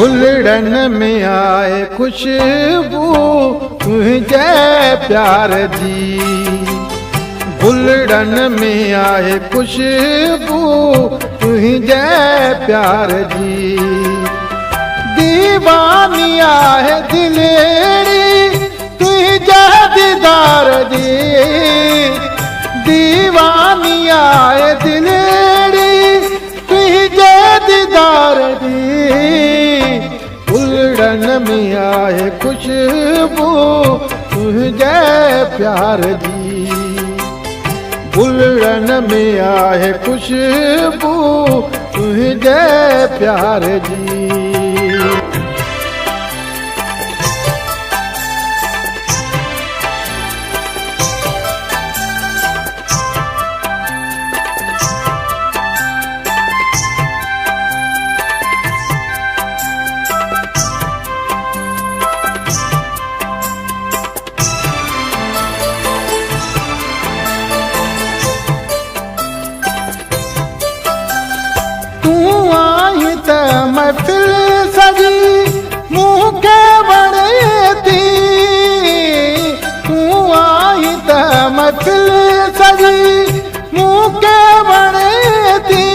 भुलड़न में आए खुशबू तुझे प्यार जी। भुलड़न में आए खुशबू तुझे प्यार जी। दीवानी आए दिलेरी तुझे दीदार जी। दीवानी आए दिलेरी तुझे दीदार जी। भुलड़न में आए खुशबू तुझे प्यार जी। भुलड़न में आए खुशबू तुझे प्यार जी। महफिल सजी मुँह के बड़े थी। तू आई त महफिल सजी मुँह के बड़े थी।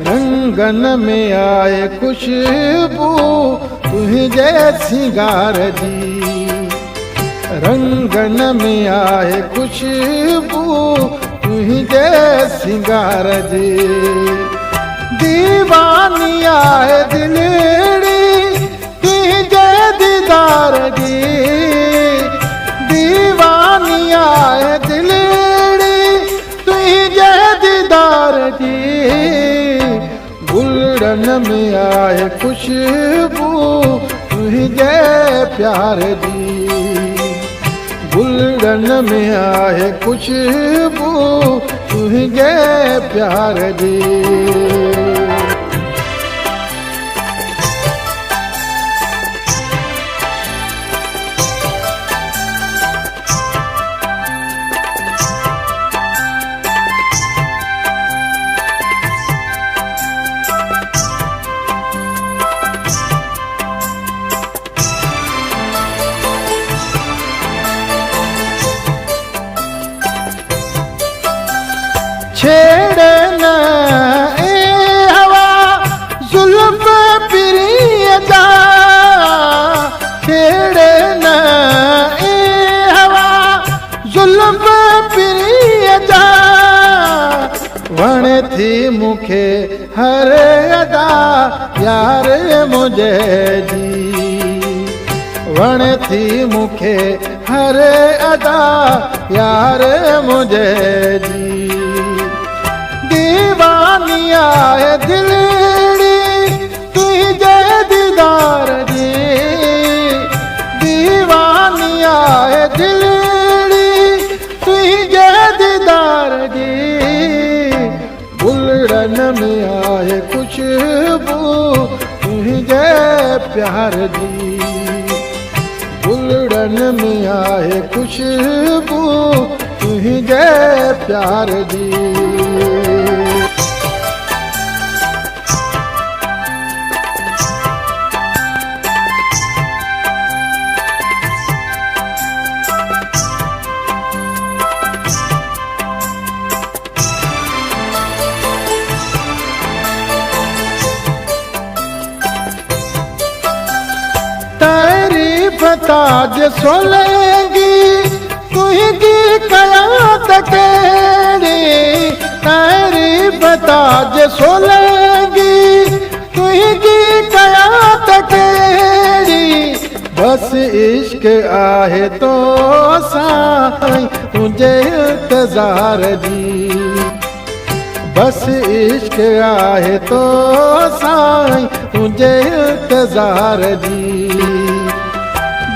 रंगन में आए खुशबू तुझे सिंगार जी। रंगन में आए खुशबू तुझे सिंगार जी। दीवानी आए दिलेरी तुझे दीदार जी। दीवानी आए दिलेरी तुझे दीदार जी। भुलड़न में आए खुशबू तुझे प्यार जी। भुलड़न में आए खुशबू तुझे प्यार जी। छेड़े न ए हवा जुल्फ प्रिय जा। छेड़े न ए हवा जुल्फ प्रिय जा। वण थी मुखे हर अदा यार मुझे जी। वण थी मुखे हर अदा यार मुझे जी। दीवानी आए दिलेरी तुझे दीदार जी। दीवानी आए दिलेरी तुझे दीदार जी। भुलड़न में आए खुशबू तुझे प्यार जी। भुलड़न में आए खुशबू तुझे प्यार जी। तारीफ ताज सोलेगी तुझी कयात केड़ी। तारीफ ताज सोलेगी तुझी कयात केड़ी। बस इश्क आहे तो साईं तुझे इंतजार जी। बस इश्क आहे तो साईं तुझे इंतजार जी।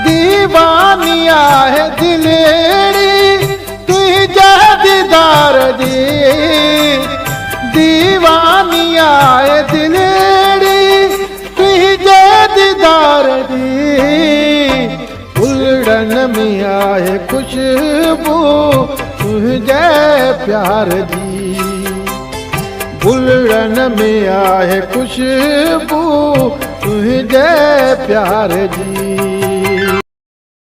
दीवानी आए दिलेरी तुझे दीदार जी। दीवानी आए दिलेरी तुझे दीदार जी। भुलड़न में आए खुशबू तुझे प्यार जी। फुलड़न में आहे खुशबू तुझे प्यार जी।